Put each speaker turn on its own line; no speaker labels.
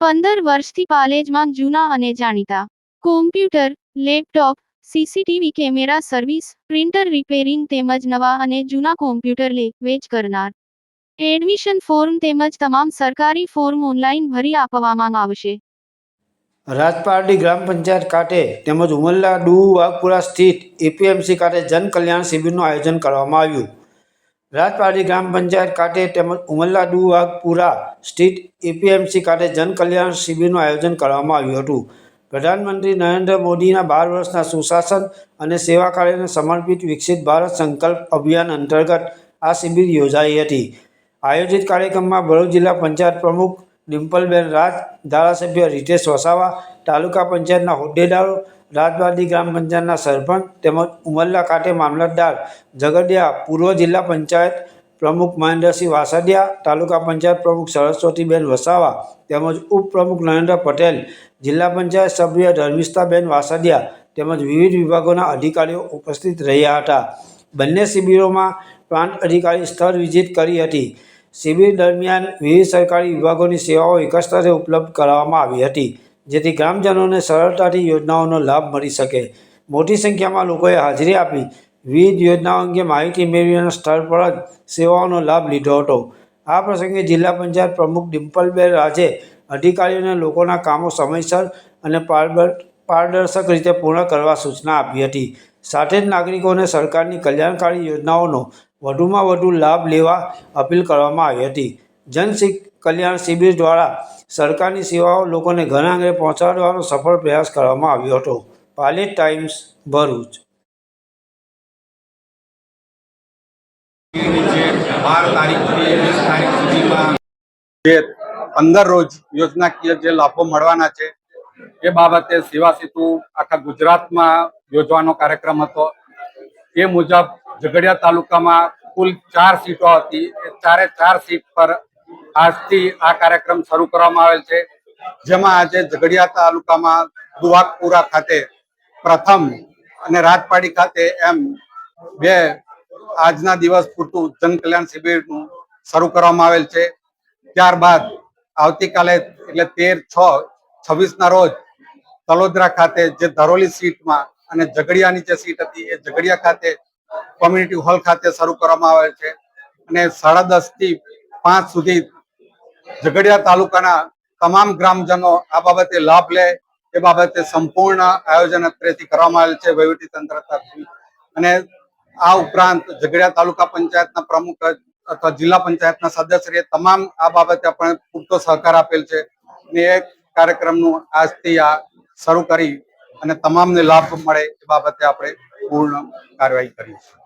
15 વર્ષથી પાલેજમાં જૂના અને જાણીતા computer, laptop, CCTV camera service, printer repairing તેમજ નવા અને જૂના કોમ્પ્યુટર લે વેચ કરનાર. એડમિશન ફોર્મ તેમજ તમામ સરકારી ફોર્મ ઓનલાઈન ભરી આપવામાં આવશે.
રાજપારડી ગ્રામ પંચાયત ખાતે તેમજ ઉમરલા ડુ વાઘપુરા સ્થિત એપીએમસી ખાતે જન કલ્યાણ શિબિરનું આયોજન કરવામાં આવ્યું. રાજપારડી ગ્રામ પંચાયત ખાતે તેમજ ઉમરલા ડુ વાઘપુરા સ્થિત એપીએમસી ખાતે જન કલ્યાણ શિબિરનું આયોજન કરવામાં આવ્યું હતું. પ્રધાનમંત્રી નરેન્દ્ર મોદીના 12 વર્ષના સુશાસન અને સેવા કાર્યને સમર્પિત વિકસિત ભારત સંકલ્પ અભિયાન અંતર્ગત આ શિબિર યોજાઈ હતી. આયોજિત કાર્યક્રમમાં ભરૂચ જિલ્લા પંચાયત પ્રમુખ ડિમ્પલબેન રાજ, ધારાસભ્ય રીતેશ વસાવા, તાલુકા પંચાયતના હોદ્દેદારો, રાજપારડી ગ્રામ પંચાયતના સરપંચ તેમજ ઉમરલા ખાતે મામલતદાર ઝઘડિયા, પૂર્વ જિલ્લા પંચાયત પ્રમુખ મહેન્દ્રસિંહ વાસદિયા, તાલુકા પંચાયત પ્રમુખ સરસ્વતીબેન વસાવા તેમજ ઉપપ્રમુખ નરેન્દ્ર પટેલ, જિલ્લા પંચાયત સભ્ય ધર્મિષ્ઠાબેન વાસદિયા તેમજ વિવિધ વિભાગોના અધિકારીઓ ઉપસ્થિત રહ્યા હતા. બંને શિબિરોમાં પ્રાંત અધિકારી સ્થળ વિઝિટ કરી હતી. શિબિર દરમિયાન વિવિધ સરકારી વિભાગોની સેવાઓ એક જ સ્થળે ઉપલબ્ધ કરાવવામાં આવી હતી, જેથી ગ્રામજનોને સરળતાથી યોજનાઓનો લાભ મળી શકે. મોટી સંખ્યામાં લોકોએ હાજરી આપી વિવિધ યોજનાઓ અંગે માહિતી મેળવી અને સ્થળ પર જ સેવાઓનો લાભ લીધો હતો. આ પ્રસંગે જિલ્લા પંચાયત પ્રમુખ ડિમ્પલબેન રાજે અધિકારીઓને લોકોના કામો સમયસર અને પારદર્શક રીતે પૂર્ણ કરવા સૂચના આપી હતી. સાથે જ નાગરિકોને સરકારની કલ્યાણકારી યોજનાઓનો વધુમાં વધુ લાભ લેવા અપીલ કરવામાં આવી હતી. જન કલ્યાણ શિબિર દ્વારા સરકારની સેવાઓ લોકોને ઘર આંગણે પહોંચાડવાનો સફળ પ્રયાસ કરવામાં આવ્યો હતો. પાલેજ ટાઈમ્સ, ભરૂચ.
15 રોજ યોજનાકીય જે લાભો મળવાના છે એ બાબતે સેવા સેતુ આખા ગુજરાતમાં યોજવાનો કાર્યક્રમ હતો. એ મુજબ ઝઘડિયા તાલુકામાં કુલ 4 સીટો હતી. એ 4 સીટ પર આજથી આ કાર્યક્રમ શરૂ કરવામાં આવેલ છે, જેમાં આજે ઝઘડિયા તાલુકામાં દુવાકપુરા ખાતે પ્રથમ અને રાજપારડી ખાતે એમ 2 આજના દિવસ પૂરતું જન કલ્યાણ શિબિરનું શરૂ કરવામાં આવેલ છે. ત્યારબાદ આવતીકાલે એટલે 13/6/26 ના રોજ તલોદરા ખાતે જે ધરોલી સીટમાં અને ઝઘડિયાની જે સીટ હતી એ ઝઘડિયા ખાતે કોમ્યુનિટી હોલ ખાતે શરૂ કરવામાં આવેલ છે. અને 10:30 થી 5 સુધી ઝઘડિયા તાલુકાના તમામ ગ્રામજનો આ બાબતે લાભ લે એ બાબતે સંપૂર્ણ આયોજન અત્રેથી કરવામાં આવેલ છે વહીવટી તંત્ર તરફથી. અને આ ઉપરાંત ઝઘડિયા તાલુકા પંચાયતના પ્રમુખ અથવા જિલ્લા પંચાયતના સદસ્યએ તમામ આ બાબતે આપણે પૂરતો સહકાર આપેલ છે. અને એ કાર્યક્રમનું આજથી આ શરૂ કરી અને તમામને લાભ મળે એ બાબતે આપણે પૂર્ણ કાર્યવાહી કરીશું.